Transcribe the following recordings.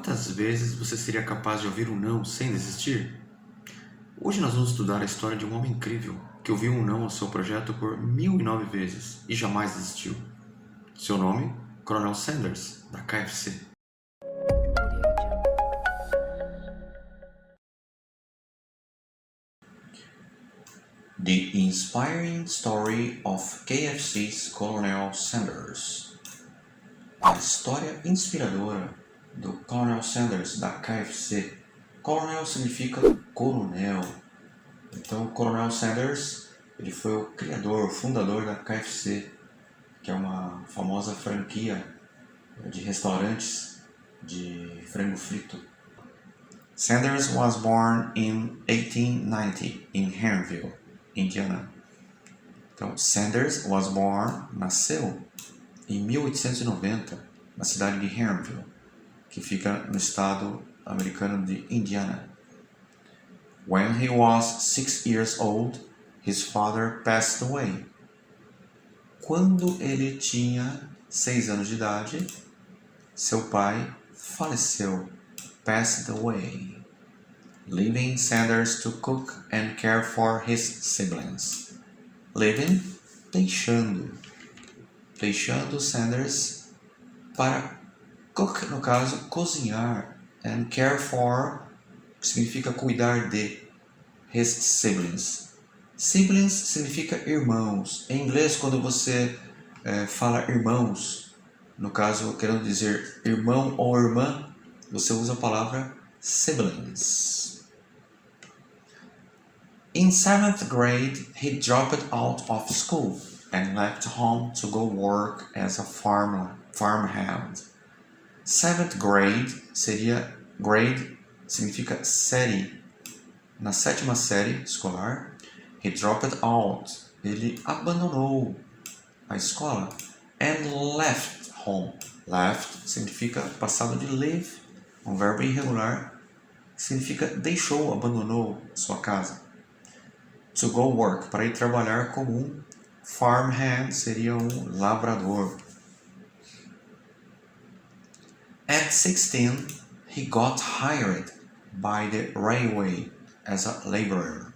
Quantas vezes você seria capaz de ouvir um não sem desistir? Hoje nós vamos estudar a história de um homem incrível que ouviu um não ao seu projeto por 1009 vezes e jamais desistiu. Seu nome? Coronel Sanders, da KFC. The Inspiring Story of KFC's Colonel Sanders. A história inspiradora do Colonel Sanders da KFC. Coronel significa coronel. Então, o Colonel Sanders, ele foi o criador, o fundador da KFC, que é uma famosa franquia de restaurantes de frango frito. Sanders was born in 1890 in Henryville, Indiana. Então, Sanders was born, nasceu em 1890 na cidade de Henryville, que fica no estado americano de Indiana. When he was 6 years old, his father passed away. Quando ele tinha 6 anos de idade, seu pai faleceu, passed away, leaving Sanders to cook and care for his siblings. Leaving, deixando Sanders para cook, no caso, cozinhar, and care for, que significa cuidar de, his siblings. Siblings significa irmãos. Em inglês, quando você fala irmãos, no caso, querendo dizer irmão ou irmã, você usa a palavra siblings. In 7th grade, he dropped out of school and left home to go work as a farmhand. 7th grade grade significa série. Na 7ª série escolar, he dropped out. Ele abandonou a escola and left home. Left significa passado de leave, um verbo irregular, significa deixou, abandonou sua casa. To go work, para ir trabalhar como um farmhand, seria um lavrador. At 16, he got hired by the railway as a laborer.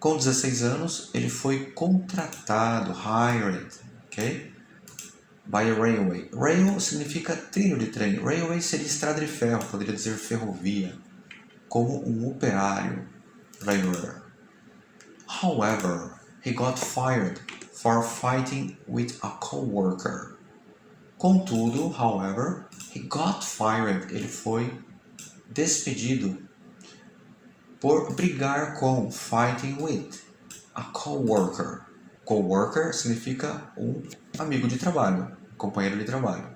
Com 16 anos, ele foi contratado, hired, ok? By a railway. Rail significa trilho de trem. Railway seria estrada de ferro, poderia dizer ferrovia, como um operário, laborer. However, he got fired for fighting with a coworker. Contudo, however, he got fired. Ele foi despedido por brigar com, fighting with, a coworker. Coworker significa um amigo de trabalho, companheiro de trabalho.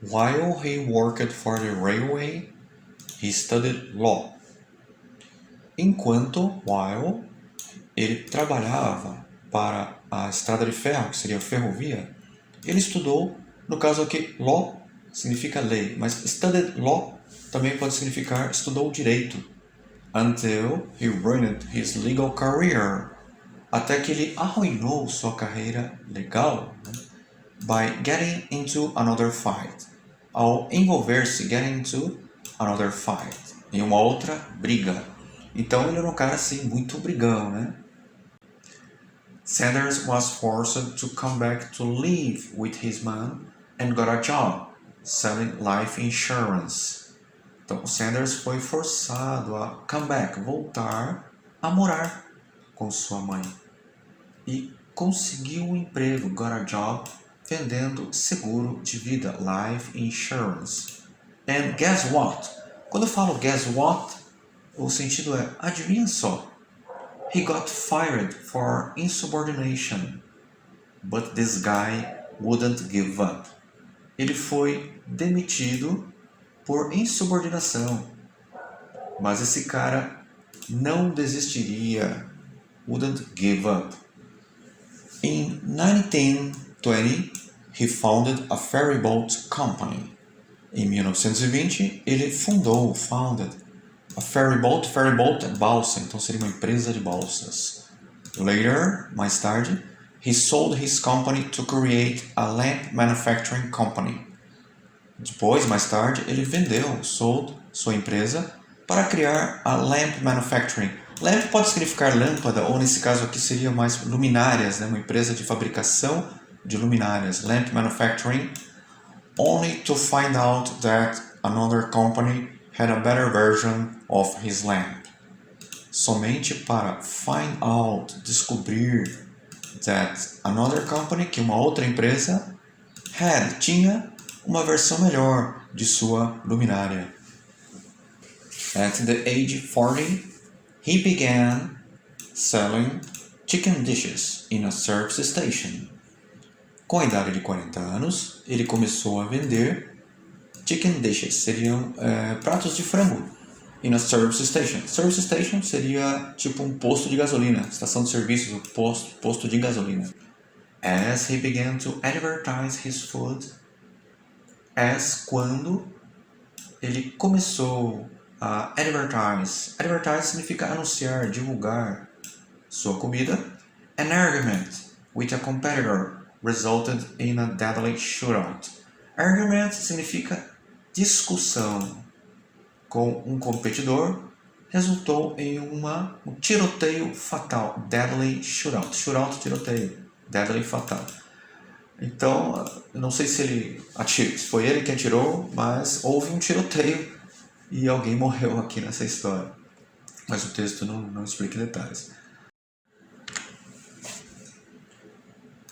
While he worked for the railway, he studied law. Enquanto, while, ele trabalhava para a estrada de ferro, que seria a ferrovia, ele estudou, no caso aqui, law significa lei, mas studied law também pode significar estudou direito. Until he ruined his legal career. Até que ele arruinou sua carreira legal, né? By getting into another fight. Ao envolver-se, getting into another fight. Em uma outra briga. Então ele era um cara assim, muito brigão, né? Sanders was forced to come back to live with his mom and got a job selling life insurance. Então Sanders foi forçado a come back, voltar a morar com sua mãe. E conseguiu um emprego, got a job, vendendo seguro de vida, life insurance. And guess what? Quando eu falo guess what, o sentido é, adivinha só. He got fired for insubordination, but this guy wouldn't give up. Ele foi demitido por insubordinação, mas esse cara não desistiria, wouldn't give up. In 1920, he founded a ferry boat company. Em 1920, ele founded a ferry boat é balsa, então seria uma empresa de balsas. Later, mais tarde, he sold his company to create a lamp manufacturing company. Depois, mais tarde, ele vendeu, sold, sua empresa, para criar a lamp manufacturing. Lamp pode significar lâmpada, ou nesse caso aqui seria mais luminárias, né? Uma empresa de fabricação de luminárias, lamp manufacturing, only to find out that another company had a better version of his lamp. Somente para find out, descobrir, that another company, que uma outra empresa, tinha uma versão melhor de sua luminária. At the age of 40, he began selling chicken dishes in a service station. Com a idade de 40 anos, ele começou a vender chicken dishes, seriam pratos de frango, in a service station. Service station seria tipo um posto de gasolina, estação de serviços, posto de gasolina. As he began to advertise his food, quando ele começou a advertise. Advertise significa anunciar, divulgar sua comida. An argument with a competitor resulted in a deadly shootout. Argument significa discussão com um competidor, resultou em um tiroteio fatal. Deadly shootout. Shootout, tiroteio. Deadly, fatal. Então, eu não sei se ele atirou, se foi ele que atirou, mas houve um tiroteio e alguém morreu aqui nessa história. Mas o texto não explica detalhes.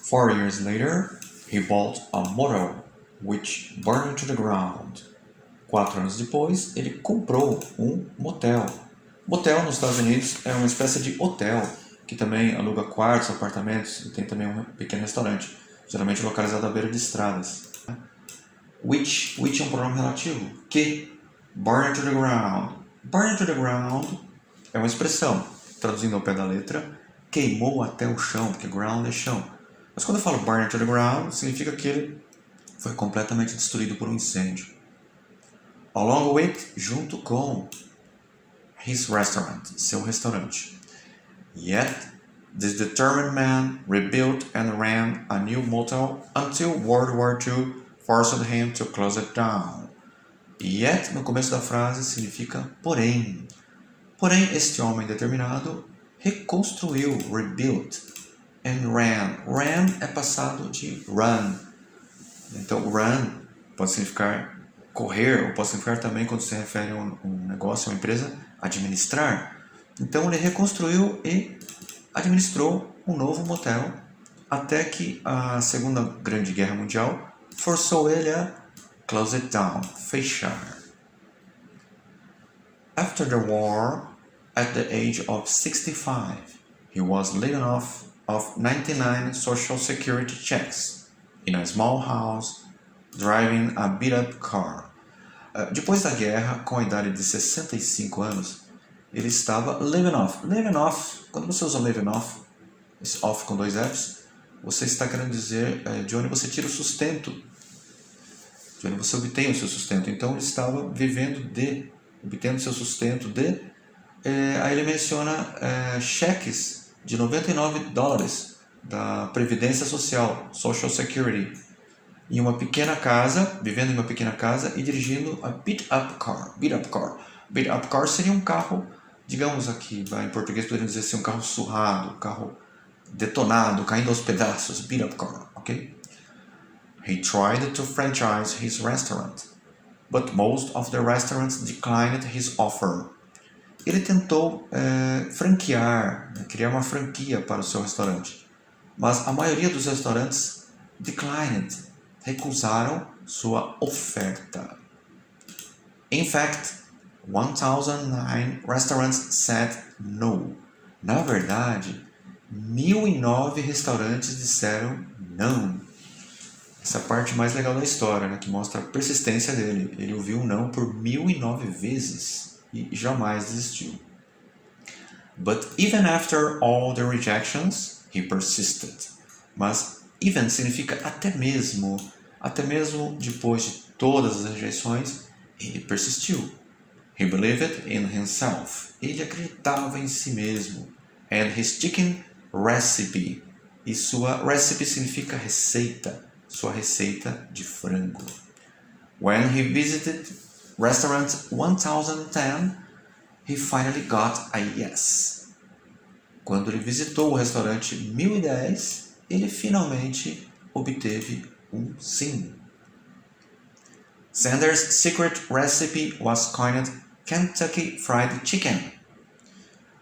4 years later, he bought a motel which burned to the ground. 4 anos depois, ele comprou um motel. Motel nos Estados Unidos é uma espécie de hotel que também aluga quartos, apartamentos e tem também um pequeno restaurante, geralmente localizado à beira de estradas. Which é um pronome relativo. Que, burn to the ground. Burn to the ground é uma expressão, traduzindo ao pé da letra, queimou até o chão, porque ground é chão. Mas quando eu falo burn to the ground, significa que ele foi completamente destruído por um incêndio. Along with, junto com, his restaurant, seu restaurante. Yet, this determined man rebuilt and ran a new motel until World War II forced him to close it down. Yet, no começo da frase, significa porém. Porém, este homem determinado reconstruiu, rebuilt, and ran. Ran é passado de run. Então, run pode significar correr, ou pode significar também, quando se refere a um negócio, a uma empresa, administrar. Então, ele reconstruiu e administrou um novo motel até que a Segunda Grande Guerra Mundial forçou ele a close it down, fechar. After the war, at the age of 65, he was living off of 99 social security checks in a small house, driving a beat-up car. Depois da guerra, com a idade de 65 anos, ele estava living off. Living off, quando você usa living off, esse off com 2 Fs, você está querendo dizer de onde você tira o sustento, de onde você obtém o seu sustento. Então ele estava obtendo seu sustento aí ele menciona cheques de $99 da Previdência Social, Social Security, em uma pequena casa, vivendo em uma pequena casa e dirigindo a beat-up car. Beat-up car. Beat-up car seria um carro, digamos aqui, em português poderíamos dizer assim, um carro surrado, um carro detonado, caindo aos pedaços. Beat-up car, ok? He tried to franchise his restaurant, but most of the restaurants declined his offer. Ele tentou franquear, criar uma franquia para o seu restaurante, mas a maioria dos restaurantes recusaram sua oferta. In fact, 1,009 restaurants said no. Na verdade, 1.009 restaurantes disseram não. Essa é a parte mais legal da história, né, que mostra a persistência dele. Ele ouviu um não por 1.009 vezes e jamais desistiu. But even after all the rejections, he persisted. Mas even significa até mesmo depois de todas as rejeições, ele persistiu. He believed in himself. Ele acreditava em si mesmo. And his chicken recipe. E sua recipe significa receita, sua receita de frango. When he visited restaurant 1010, he finally got a yes. Quando ele visitou o restaurante 1010, ele finalmente obteve um sim. Sanders' secret recipe was coined Kentucky Fried Chicken.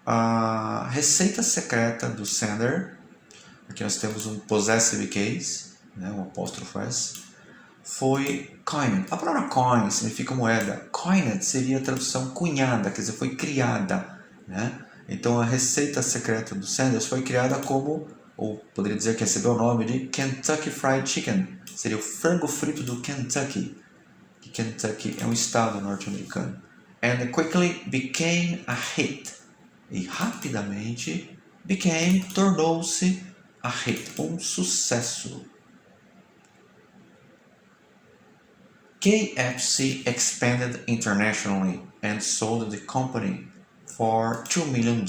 A receita secreta do Sanders, aqui nós temos um possessive case, né, um apóstrofo S, foi coined. A palavra coin significa moeda. Coined seria a tradução cunhada, quer dizer, foi criada, né? Então a receita secreta do Sanders foi criada como, ou poderia dizer que recebeu o nome de Kentucky Fried Chicken. Seria o frango frito do Kentucky. Que Kentucky é um estado norte-americano. And quickly became a hit. E rapidamente tornou-se a hit, um sucesso. KFC expanded internationally and sold the company for $2 million.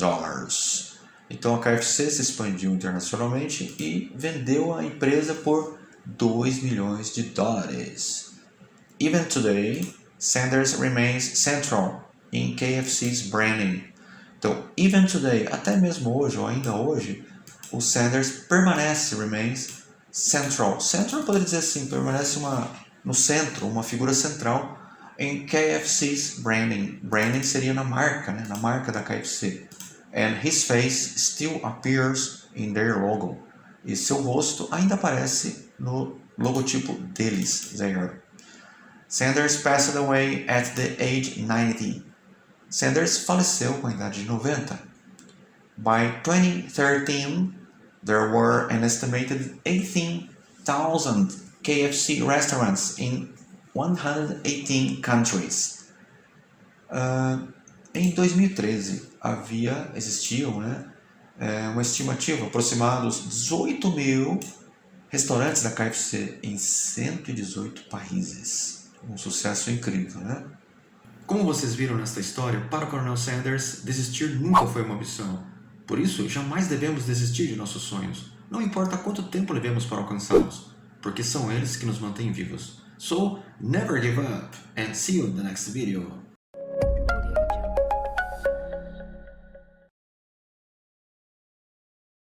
Então a KFC se expandiu internacionalmente e vendeu a empresa por $2 milhões. Even today, Sanders remains central in KFC's branding. Então, even today, até mesmo hoje, ou ainda hoje, o Sanders remains central. Central poderia dizer assim, permanece no centro, uma figura central em KFC's branding. Branding seria na marca, né? Na marca da KFC. And his face still appears in their logo. E seu rosto ainda aparece no logotipo deles, there. Sanders passed away at the age 90. Sanders faleceu com a idade de 90. By 2013, there were an estimated 18,000 KFC restaurants in 118 countries. Em 2013, existiam, né, uma estimativa, aproximados 18 mil restaurantes da KFC em 118 países. Um sucesso incrível, né? Como vocês viram nesta história, para o Coronel Sanders, desistir nunca foi uma opção. Por isso, jamais devemos desistir de nossos sonhos, não importa quanto tempo levemos para alcançá-los, porque são eles que nos mantêm vivos. So, never give up, and see you in the next video.